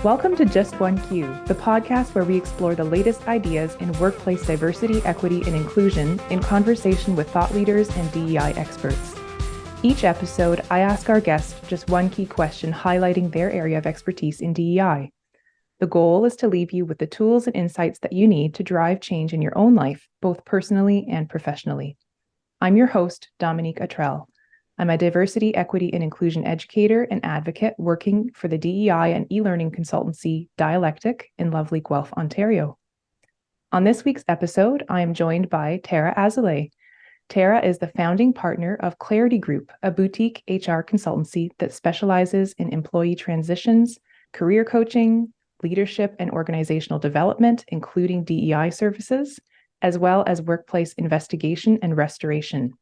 Welcome to Just One Q, the podcast where we explore the latest ideas in workplace diversity, equity, and inclusion in conversation with thought leaders and DEI experts. Each episode, I ask our guests just one key question highlighting their area of expertise in DEI. The goal is to leave you with the tools and insights that you need to drive change in your own life, both personally and professionally. I'm your host, Dominique. I'm a diversity, equity, and inclusion educator and advocate working for the DEI and e-learning consultancy Dialectic in lovely Guelph, Ontario. On this week's episode, I am joined by Tara Azulay. Tara is the founding partner of Clariti Group, a boutique HR consultancy that specializes in employee transitions, career coaching, leadership and organizational development, including DEI services, as well as workplace investigation and restoration.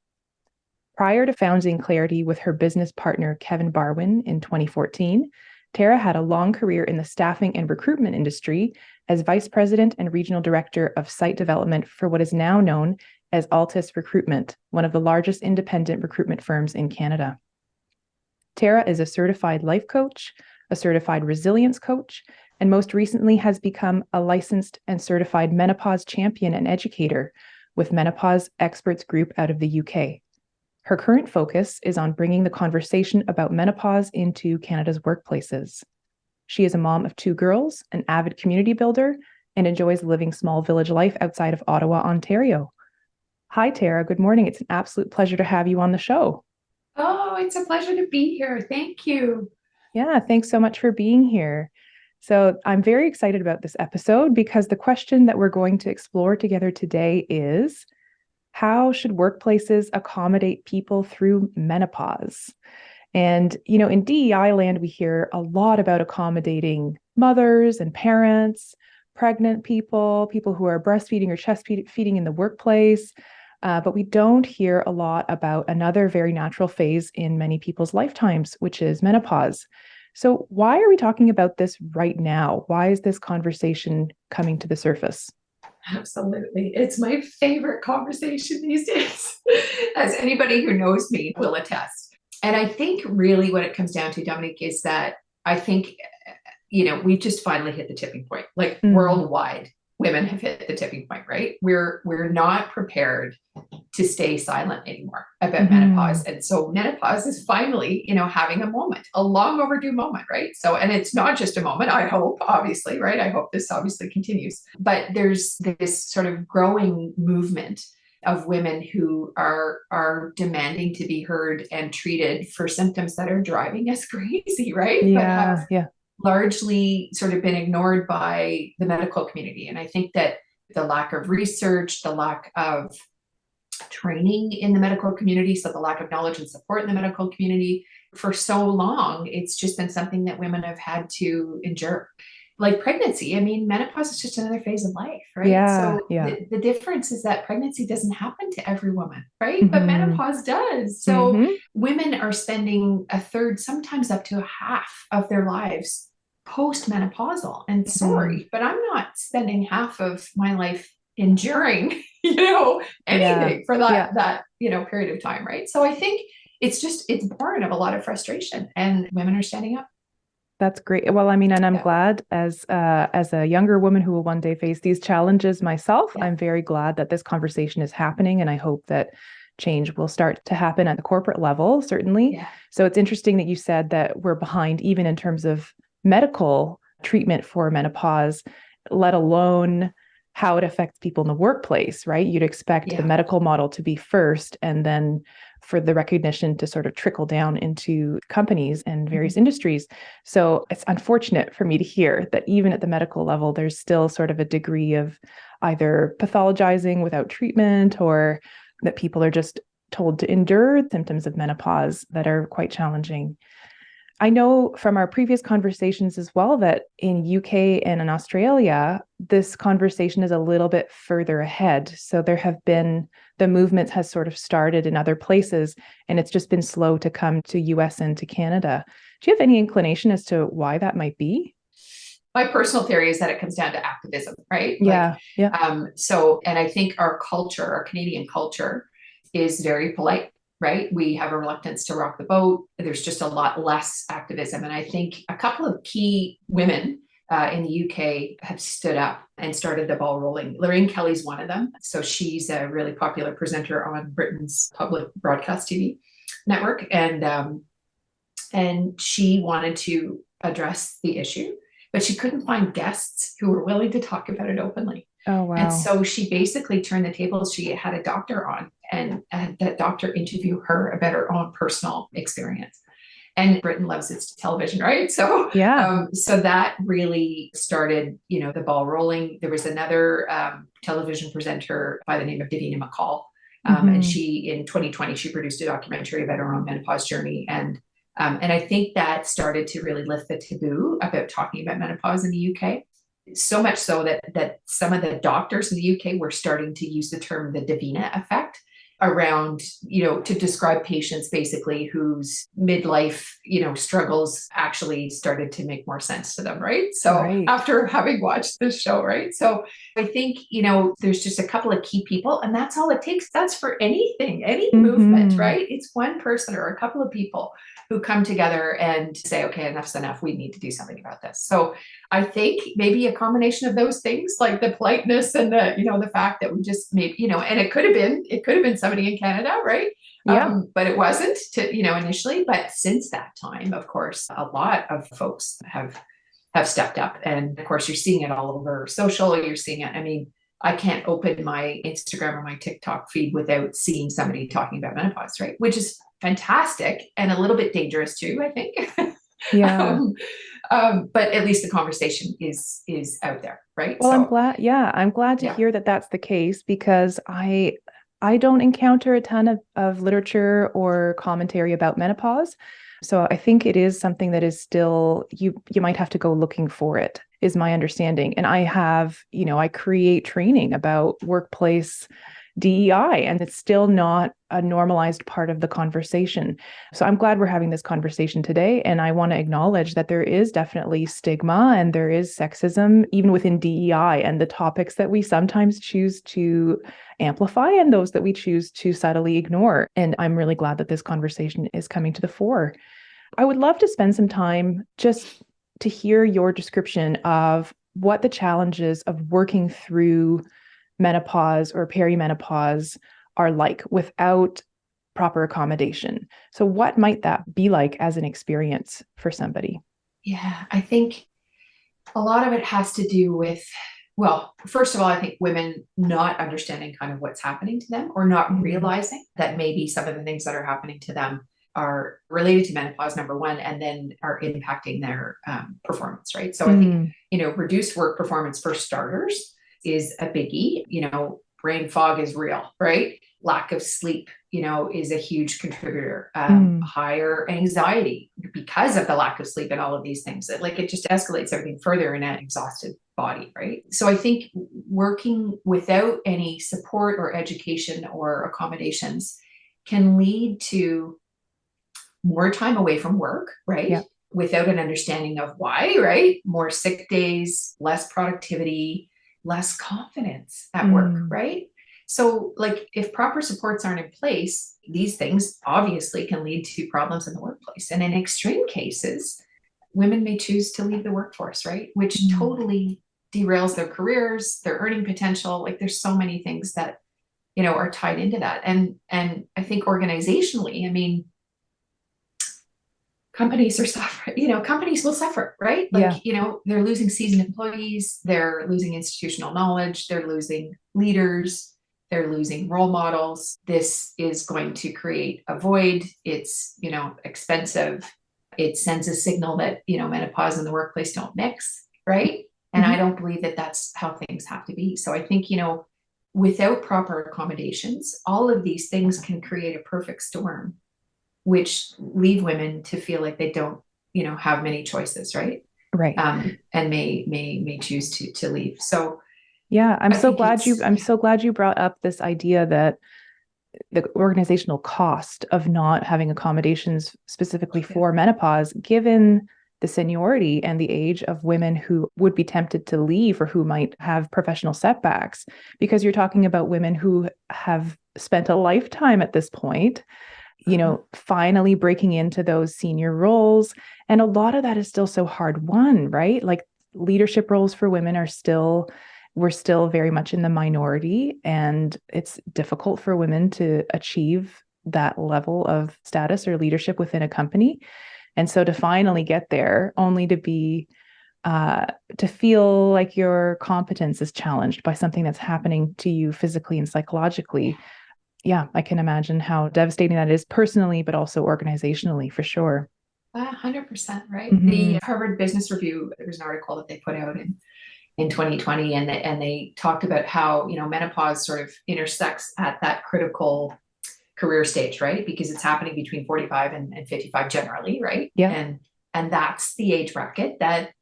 Prior to founding Clariti with her business partner, Kevin Barwin, in 2014, Tara had a long career in the staffing and recruitment industry as Vice President and Regional Director of Site Development for what is now known as Altus Recruitment, one of the largest independent recruitment firms in Canada. Tara is a certified life coach, a certified resilience coach, and most recently has become a licensed and certified menopause champion and educator with Menopause Experts Group out of the UK. Her current focus is on bringing the conversation about menopause into Canada's workplaces. She is a mom of 2 girls, an avid community builder, and enjoys living small village life outside of Ottawa, Ontario. Hi, Tara. Good morning. It's an absolute pleasure to have you on the show. Oh, it's a pleasure to be here. Thank you. Yeah, thanks so much for being here. So I'm very excited about this episode because the question that we're going to explore together today is, how should workplaces accommodate people through menopause? And, in DEI land, we hear a lot about accommodating mothers and parents, pregnant people, people who are breastfeeding or chest feeding in the workplace. But we don't hear a lot about another very natural phase in many people's lifetimes, which is menopause. So why are we talking about this right now? Why is this conversation coming to the surface? Absolutely. It's my favorite conversation these days, as anybody who knows me will attest. And I think really what it comes down to, Dominique, is that I think, we've just finally hit the tipping point. Like worldwide, women have hit the tipping point, right? We're not prepared to stay silent anymore about menopause. And so menopause is finally, having a moment, a long overdue moment, right? So, and it's not just a moment, I hope, obviously, right? I hope this obviously continues, but there's this sort of growing movement of women who are demanding to be heard and treated for symptoms that are driving us crazy, right? Yeah, yeah. Largely sort of been ignored by the medical community. And I think that the lack of research, the lack of training in the medical community, so the lack of knowledge and support in the medical community, for so long, it's just been something that women have had to endure. Like pregnancy, menopause is just another phase of life, right? Yeah, So yeah. the difference is that pregnancy doesn't happen to every woman, right? But menopause does. So women are spending a third, sometimes up to a half of their lives post-menopausal. And sorry, but I'm not spending half of my life enduring, anything for that period of time, right? So I think it's born of a lot of frustration, and women are standing up. That's great. Well, and I'm glad as a younger woman who will one day face these challenges myself, I'm very glad that this conversation is happening, and I hope that change will start to happen at the corporate level, certainly. Yeah. So it's interesting that you said that we're behind even in terms of medical treatment for menopause, let alone how it affects people in the workplace, right? You'd expect the medical model to be first, and then for the recognition to sort of trickle down into companies and various industries. So it's unfortunate for me to hear that even at the medical level, there's still sort of a degree of either pathologizing without treatment, or that people are just told to endure symptoms of menopause that are quite challenging. I know from our previous conversations as well that in UK and in Australia, this conversation is a little bit further ahead. So the movement has sort of started in other places, and it's just been slow to come to US and to Canada. Do you have any inclination as to why that might be? My personal theory is that it comes down to activism, right? Yeah. And I think our culture, our Canadian culture, is very polite. Right? We have a reluctance to rock the boat. There's just a lot less activism. And I think a couple of key women in the UK have stood up and started the ball rolling. Lorraine Kelly's one of them. So she's a really popular presenter on Britain's public broadcast TV network. And she wanted to address the issue, but she couldn't find guests who were willing to talk about it openly. Oh, wow. And so she basically turned the tables. She had a doctor on and had that doctor interview her about her own personal experience. And Britain loves its television, right? So, Yeah. So that really started, the ball rolling. There was another television presenter by the name of Davina McCall. And she, in 2020, she produced a documentary about her own menopause journey. And I think that started to really lift the taboo about talking about menopause in the UK. So much so that some of the doctors in the UK were starting to use the term the Davina effect around, to describe patients basically whose midlife, struggles actually started to make more sense to them, right? So after having watched this show, right? So I think, there's just a couple of key people, and that's all it takes. That's for anything, any movement, right? It's one person or a couple of people who come together and say, okay, enough's enough. We need to do something about this. So I think maybe a combination of those things, like the politeness and the fact that we just made, and it could have been somebody in Canada, right? Yeah. But it wasn't initially. But since that time, of course, a lot of folks have stepped up. And of course, you're seeing it all over social. You're seeing it. I mean, I can't open my Instagram or my TikTok feed without seeing somebody talking about menopause, right? Which is fantastic and a little bit dangerous too, I think. Yeah. But at least the conversation is out there, right? Well, I'm glad. Yeah, I'm glad to hear that that's the case, because I don't encounter a ton of literature or commentary about menopause. So I think it is something that is still, you might have to go looking for it, is my understanding. And I create training about workplace DEI, and it's still not a normalized part of the conversation. So I'm glad we're having this conversation today. And I want to acknowledge that there is definitely stigma and there is sexism, even within DEI, and the topics that we sometimes choose to amplify and those that we choose to subtly ignore. And I'm really glad that this conversation is coming to the fore. I would love to spend some time just to hear your description of what the challenges of working through menopause or perimenopause are like without proper accommodation. So what might that be like as an experience for somebody? Yeah, I think a lot of it has to do with, well, first of all, I think women not understanding kind of what's happening to them, or not realizing that maybe some of the things that are happening to them are related to menopause, number one, and then are impacting their performance, right? So I think, reduced work performance for starters is a biggie. Brain fog is real, right? Lack of sleep, is a huge contributor. Higher anxiety because of the lack of sleep and all of these things. It just escalates everything further in an exhausted body, right? So I think working without any support or education or accommodations can lead to more time away from work, right? Yeah. Without an understanding of why, right? More sick days, less productivity, less confidence at work, right? So if proper supports aren't in place, these things obviously can lead to problems in the workplace. And in extreme cases, women may choose to leave the workforce, right? Which totally derails their careers, their earning potential. There's so many things that, are tied into that. And I think organizationally, I mean, companies are suffering, companies will suffer, right? They're losing seasoned employees, they're losing institutional knowledge, they're losing leaders, they're losing role models. This is going to create a void. It's, expensive. It sends a signal that, menopause and the workplace don't mix, right? And I don't believe that that's how things have to be. So I think, without proper accommodations, all of these things can create a perfect storm, which leave women to feel like they don't, have many choices, right? Right. And may choose to leave. So yeah, I'm so glad you brought up this idea that the organizational cost of not having accommodations specifically for menopause, given the seniority and the age of women who would be tempted to leave or who might have professional setbacks, because you're talking about women who have spent a lifetime at this point, finally breaking into those senior roles. And a lot of that is still so hard won, right? leadership roles for women we're still very much in the minority, and it's difficult for women to achieve that level of status or leadership within a company. And so to finally get there, only to feel like your competence is challenged by something that's happening to you physically and psychologically. Yeah, I can imagine how devastating that is personally, but also organizationally, for sure. 100%, right? Mm-hmm. The Harvard Business Review, there was an article that they put out in 2020, and they talked about how, menopause sort of intersects at that critical career stage, right? Because it's happening between 45 and 55 generally, right? Yeah. And that's the age bracket that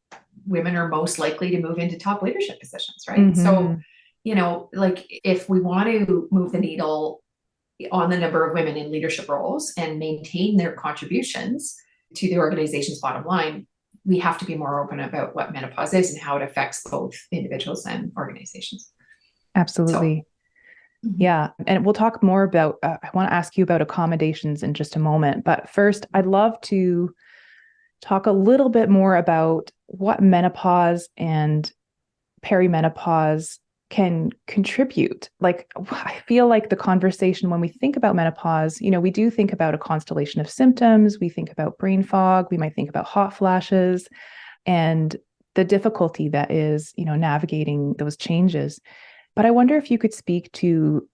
women are most likely to move into top leadership positions, right? Mm-hmm. So, like if we want to move the needle on the number of women in leadership roles and maintain their contributions to the organization's bottom line, we have to be more open about what menopause is and how it affects both individuals and organizations. Absolutely. So, yeah. And we'll talk more about, I want to ask you about accommodations in just a moment. But first, I'd love to talk a little bit more about what menopause and perimenopause can contribute. Like, I feel like the conversation when we think about menopause, we do think about a constellation of symptoms. We think about brain fog. We might think about hot flashes and the difficulty that is, navigating those changes. But I wonder if you could speak to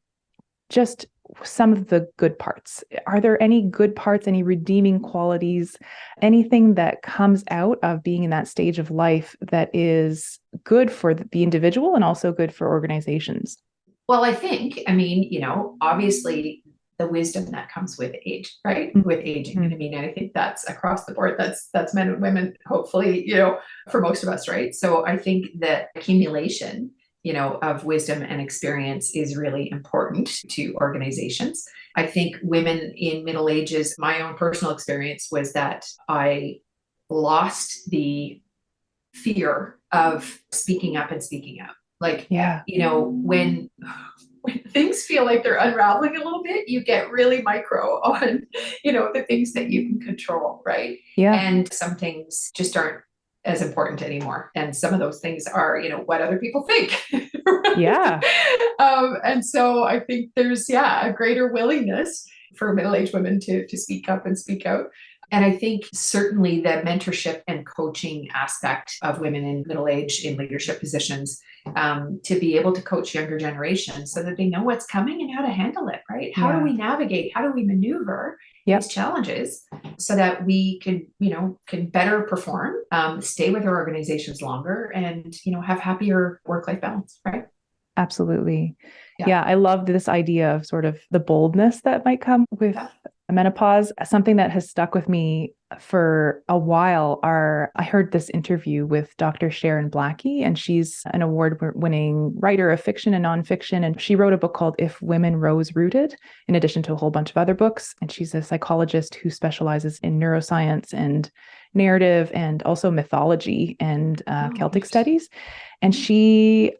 just some of the good parts. Are there any good parts, any redeeming qualities, anything that comes out of being in that stage of life that is good for the individual and also good for organizations? Well, I think, obviously the wisdom that comes with age, right? Mm-hmm. With aging. And I think that's across the board. That's men and women, hopefully, for most of us, right? So I think that accumulation of wisdom and experience is really important to organizations. I think women in middle ages, my own personal experience was that I lost the fear of speaking up and speaking out. Like, yeah, when things feel like they're unraveling a little bit, you get really micro on, the things that you can control, right? Yeah. And some things just aren't as important anymore. And some of those things are, what other people think. Right? Yeah. And so I think there's, a greater willingness for middle-aged women to speak up and speak out. And I think certainly the mentorship and coaching aspect of women in middle age in leadership positions, to be able to coach younger generations so that they know what's coming and how to handle it, right? How do we navigate? How do we maneuver these challenges so that we can better perform, stay with our organizations longer, and, have happier work-life balance, right? Absolutely. Yeah. I love this idea of sort of the boldness that might come with menopause. Something that has stuck with me for a while I heard this interview with Dr. Sharon Blackie, and she's an award-winning writer of fiction and nonfiction. And she wrote a book called If Women Rose Rooted, in addition to a whole bunch of other books. And she's a psychologist who specializes in neuroscience and narrative and also mythology and Celtic studies. And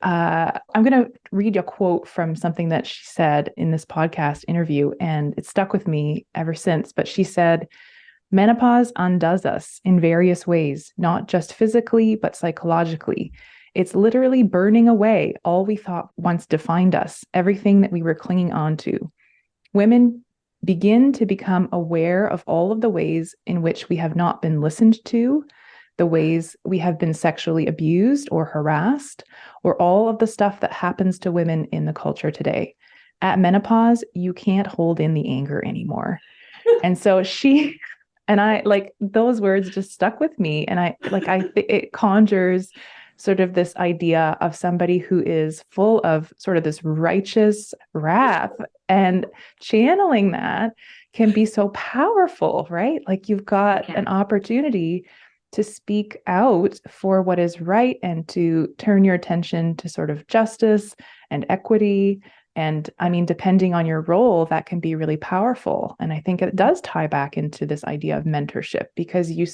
I'm going to read a quote from something that she said in this podcast interview, and it stuck with me ever since. But she said, menopause undoes us in various ways, not just physically, but psychologically. It's literally burning away all we thought once defined us, everything that we were clinging on to. Women begin to become aware of all of the ways in which we have not been listened to, the ways we have been sexually abused or harassed, or all of the stuff that happens to women in the culture today. At menopause, you can't hold in the anger anymore. And so I like those words just stuck with me. And it conjures sort of this idea of somebody who is full of sort of this righteous wrath, and channeling that can be so powerful, right? Like you've got an opportunity to speak out for what is right and to turn your attention to sort of justice and equity. And I mean, depending on your role, that can be really powerful. And I think it does tie back into this idea of mentorship, because you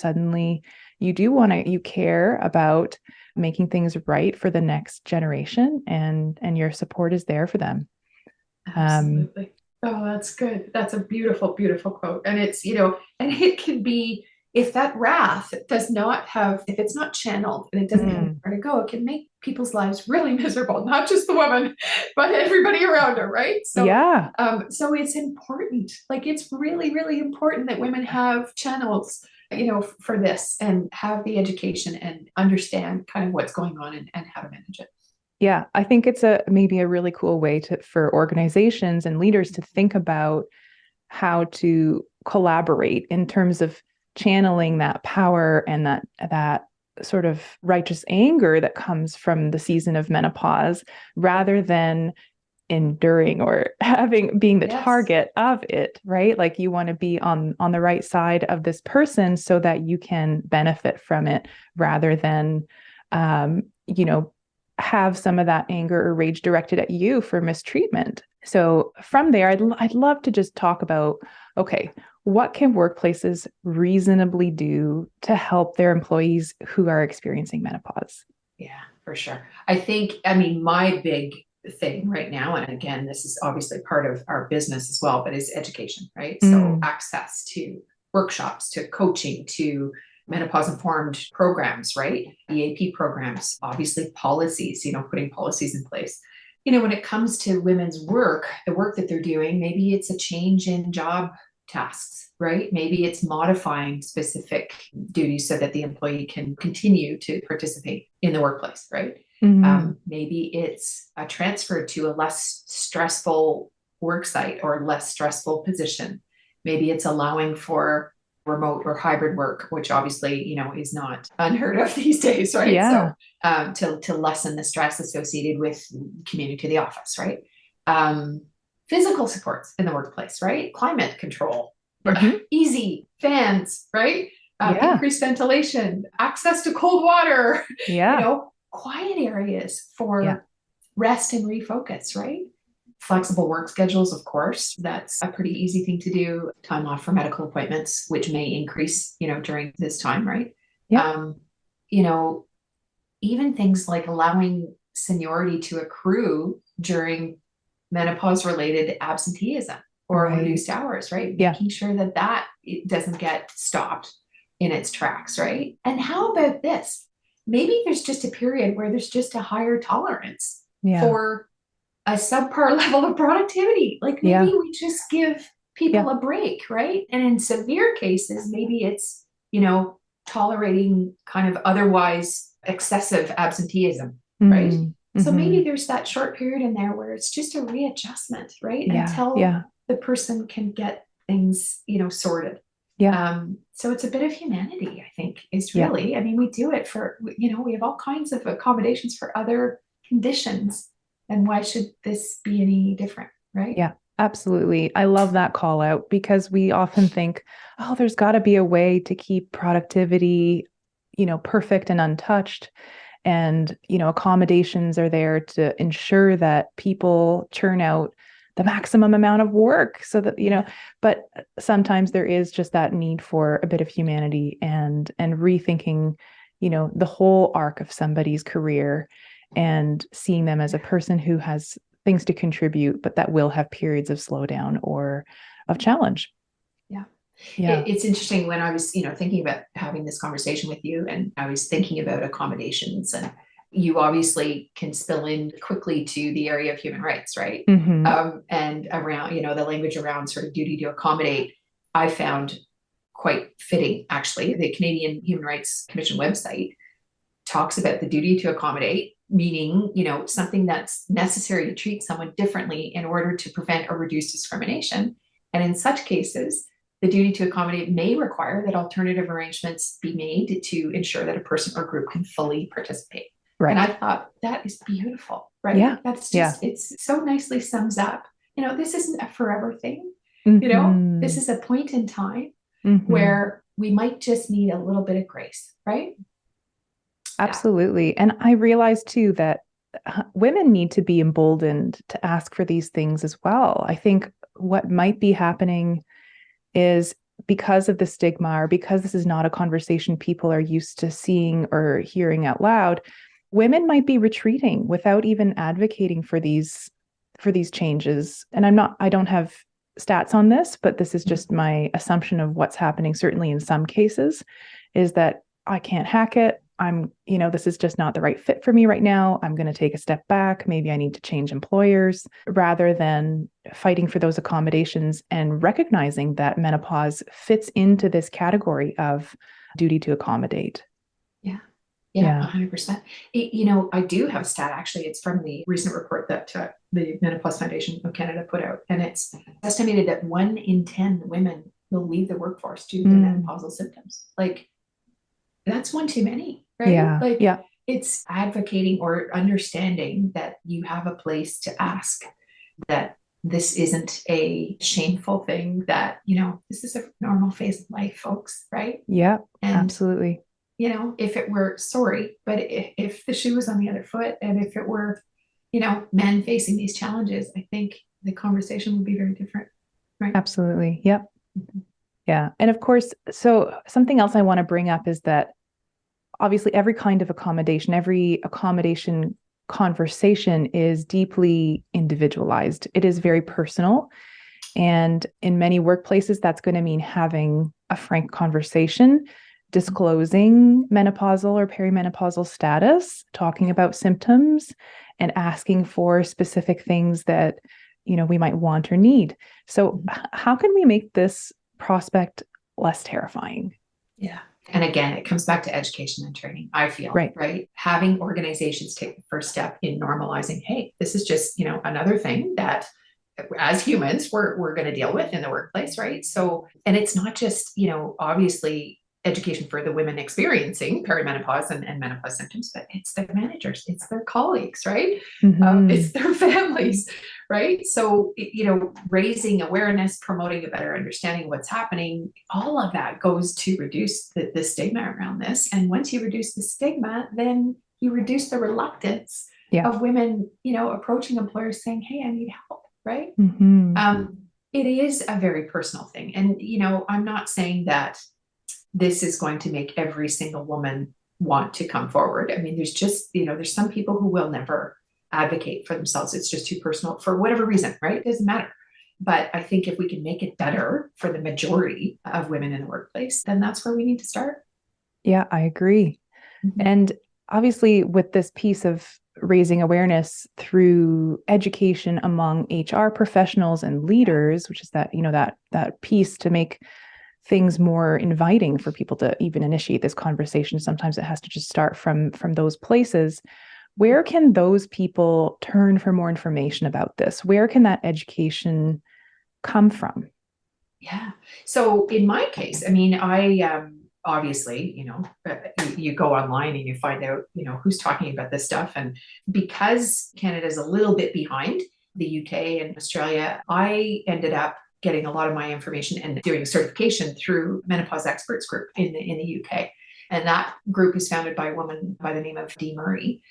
care about making things right for the next generation, and your support is there for them. Absolutely. Oh, that's good. That's a beautiful, beautiful quote. And it's, and it can be if that wrath does not have, if it's not channeled and it doesn't have where to go, it can make people's lives really miserable, not just the woman, but everybody around her, right? So, so it's important. Like, it's really, really important that women have channels, for this, and have the education and understand kind of what's going on, and how to manage it. Yeah, I think it's maybe a really cool way for organizations and leaders to think about how to collaborate in terms of channeling that power and that sort of righteous anger that comes from the season of menopause, rather than enduring or being the target of it, right? Like, you want to be on the right side of this person so that you can benefit from it, rather than have some of that anger or rage directed at you for mistreatment. So from there, I'd love to just talk about, okay, what can workplaces reasonably do to help their employees who are experiencing menopause? Yeah, for sure. I mean, my big thing right now, and again, this is obviously part of our business as well, but is education, right? So access to workshops, to coaching, to menopause informed programs, right? EAP programs, obviously policies, putting policies in place. When it comes to women's work, the work that they're doing, maybe it's a change in job tasks, right? Maybe it's modifying specific duties so that the employee can continue to participate in the workplace, right? Maybe it's a transfer to a less stressful work site or less stressful position. Maybe it's allowing for remote or hybrid work, which obviously, is not unheard of these days, right? Yeah. So to lessen the stress associated with commuting to the office, right? Physical supports in the workplace, right? Climate control, easy fans, right? Increased ventilation, access to cold water, quiet areas for rest and refocus, right? Flexible work schedules, of course, that's a pretty easy thing to do. Time off for medical appointments, which may increase, during this time, right? Even things like allowing seniority to accrue during menopause related absenteeism or reduced hours, right? Making sure that it doesn't get stopped in its tracks, right? And how about this? Maybe there's just a period where there's just a higher tolerance for a subpar level of productivity. Like, maybe we just give people a break, right? And in severe cases, maybe it's, tolerating kind of otherwise excessive absenteeism, right? So maybe there's that short period in there where it's just a readjustment, right? Until the person can get things, sorted. So it's a bit of humanity, I think, is really, I mean, we do it for, we have all kinds of accommodations for other conditions. And why should this be any different, right? Yeah, absolutely. I love that call out, because we often think, oh, there's got to be a way to keep productivity, perfect and untouched. And, accommodations are there to ensure that people churn out the maximum amount of work so that, but sometimes there is just that need for a bit of humanity and rethinking, the whole arc of somebody's career, and seeing them as a person who has things to contribute, but that will have periods of slowdown or of challenge. It's interesting when I was, thinking about having this conversation with you, and I was thinking about accommodations, and you obviously can spill in quickly to the area of human rights, right? And around, the language around sort of duty to accommodate, I found quite fitting, actually. The Canadian Human Rights Commission website talks about the duty to accommodate, meaning, something that's necessary to treat someone differently in order to prevent or reduce discrimination. And in such cases, the duty to accommodate may require that alternative arrangements be made to ensure that a person or group can fully participate. And I thought, that is beautiful, right? That's just, it's so nicely sums up, this isn't a forever thing. This is a point in time where we might just need a little bit of grace, right? Absolutely. And I realized too that women need to be emboldened to ask for these things as well. I think what might be happening is, because of the stigma, or because this is not a conversation people are used to seeing or hearing out loud, women might be retreating without even advocating for these changes. And I don't have stats on this, but this is just my assumption of what's happening, certainly in some cases, is that I can't hack it. This is just not the right fit for me right now. I'm going to take a step back. Maybe I need to change employers, rather than fighting for those accommodations and recognizing that menopause fits into this category of duty to accommodate. Yeah, 100%. I do have a stat, actually. It's from the recent report that the Menopause Foundation of Canada put out. And it's estimated that 1 in 10 women will leave the workforce due to their menopausal symptoms. Like, that's one too many, right? It's advocating or understanding that you have a place to ask, that this isn't a shameful thing, that, this is a normal phase of life, folks, right? Yeah, and absolutely. If it were, sorry, but if the shoe was on the other foot, and if it were, men facing these challenges, I think the conversation would be very different. Right. Absolutely. Yep. Yeah. And of course, so something else I want to bring up is that obviously every kind of accommodation, every accommodation conversation is deeply individualized. It is very personal. And in many workplaces, that's going to mean having a frank conversation, disclosing menopausal or perimenopausal status, talking about symptoms, and asking for specific things that, we might want or need. So how can we make this prospect less terrifying? Yeah. And again, it comes back to education and training, I feel, right? Having organizations take the first step in normalizing, hey, this is just, another thing that as humans, we're going to deal with in the workplace, right? So, and it's not just, obviously education for the women experiencing perimenopause and menopause symptoms, but it's their managers, it's their colleagues, right? It's their families, right? So, raising awareness, promoting a better understanding of what's happening, all of that goes to reduce the stigma around this. And once you reduce the stigma, then you reduce the reluctance of women, approaching employers saying, hey, I need help, right? It is a very personal thing. And, I'm not saying that this is going to make every single woman want to come forward. I mean, there's just, there's some people who will never advocate for themselves. It's just too personal for whatever reason, right? It doesn't matter. But I think if we can make it better for the majority of women in the workplace, then that's where we need to start. Yeah, I agree. And obviously with this piece of raising awareness through education among HR professionals and leaders, which is that, that piece to make things more inviting for people to even initiate this conversation. Sometimes it has to just start from those places. Where can those people turn for more information about this? Where can that education come from? Yeah. So in my case, I mean, I obviously, you go online and you find out, who's talking about this stuff. And because Canada is a little bit behind the UK and Australia, I ended up getting a lot of my information and doing a certification through Menopause Experts Group in the UK. And that group is founded by a woman by the name of Dee Murray.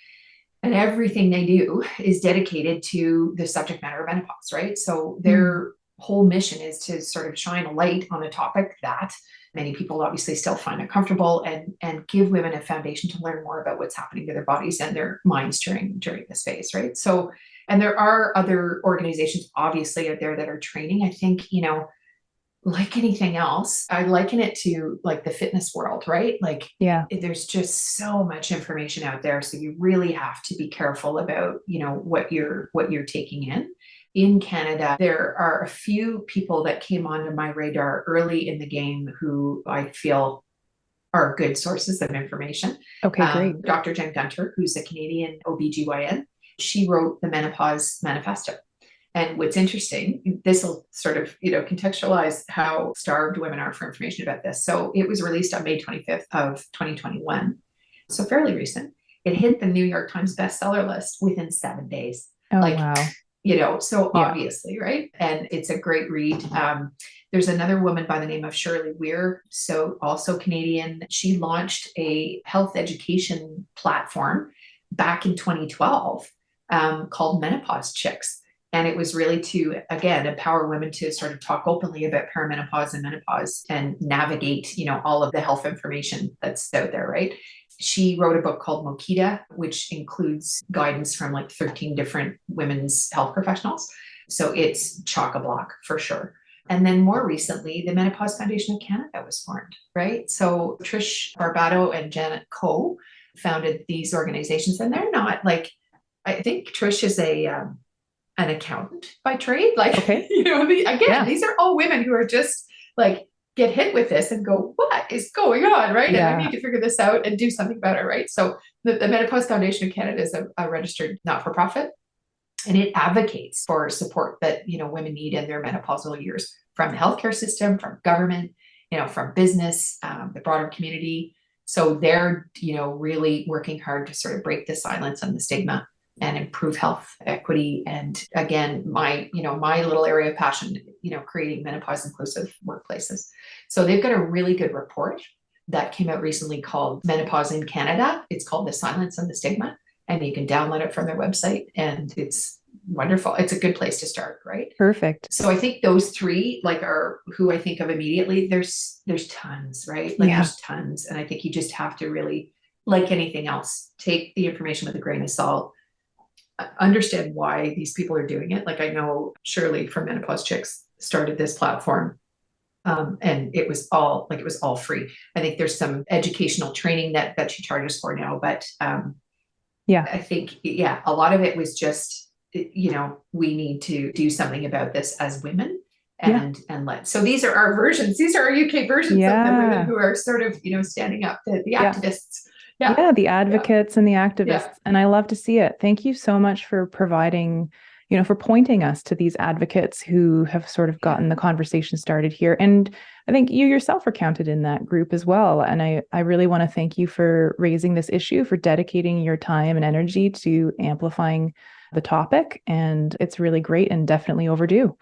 And everything they do is dedicated to the subject matter of menopause, right? So their whole mission is to sort of shine a light on a topic that many people obviously still find uncomfortable, and give women a foundation to learn more about what's happening to their bodies and their minds during this phase, right? So, and there are other organizations obviously out there that are training. I think, like anything else, I liken it to like the fitness world, right? Like, there's just so much information out there. So you really have to be careful about, what you're taking in. In Canada, there are a few people that came onto my radar early in the game who I feel are good sources of information. Okay, great. Dr. Jen Gunter, who's a Canadian OBGYN, she wrote the Menopause Manifesto. And what's interesting, this will sort of, contextualize how starved women are for information about this. So it was released on May 25th of 2021. So fairly recent. It hit the New York Times bestseller list within 7 days. Oh, wow. So obviously, right? And it's a great read. There's another woman by the name of Shirley Weir, so also Canadian. She launched a health education platform back in 2012 called Menopause Chicks. And it was really to, again, empower women to sort of talk openly about perimenopause and menopause and navigate, all of the health information that's out there, right? she wrote a book called Mokita, which includes guidance from like 13 different women's health professionals. So it's chock-a-block for sure. And then more recently, the Menopause Foundation of Canada was formed, right? So Trish Barbado and Janet Coe founded these organizations, and they're not like, I think Trish is an accountant by trade. Like, okay. These are all women who are just like, get hit with this and go, what is going on, right? Yeah. And I need to figure this out and do something better, right? So the Menopause Foundation of Canada is a registered not-for-profit, and it advocates for support that, women need in their menopausal years from the healthcare system, from government, from business, the broader community. So they're, really working hard to sort of break the silence and the stigma and improve health equity. And again, my little area of passion, creating menopause inclusive workplaces. So they've got a really good report that came out recently called Menopause in Canada. It's called The Silence and the Stigma, and you can download it from their website, and it's wonderful. It's a good place to start, right? Perfect. So I think those three are who I think of immediately. There's tons, right? There's tons. And I think you just have to really, like anything else, take the information with a grain of salt, understand why these people are doing it. Like I know Shirley from Menopause Chicks started this platform, and it was all free. I think there's some educational training that she charges for now, but I think a lot of it was just, we need to do something about this as women, and so these are our versions. These are our UK versions of the women who are sort of, standing up, the activists. The advocates and the activists. Yeah. And I love to see it. Thank you so much for providing, for pointing us to these advocates who have sort of gotten the conversation started here. And I think you yourself are counted in that group as well. And I really want to thank you for raising this issue, for dedicating your time and energy to amplifying the topic. And it's really great and definitely overdue.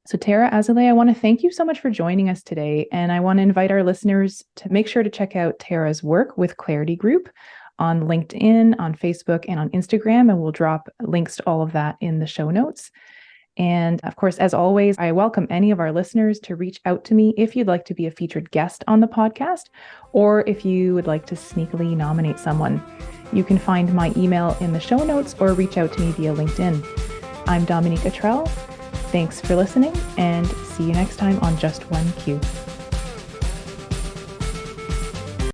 So Tara Azulay, I want to thank you so much for joining us today. And I want to invite our listeners to make sure to check out Tara's work with Clariti Group on LinkedIn, on Facebook, and on Instagram. And we'll drop links to all of that in the show notes. And of course, as always, I welcome any of our listeners to reach out to me if you'd like to be a featured guest on the podcast, or if you would like to sneakily nominate someone. You can find my email in the show notes or reach out to me via LinkedIn. I'm Dominique. Thanks for listening, and see you next time on Just One Q.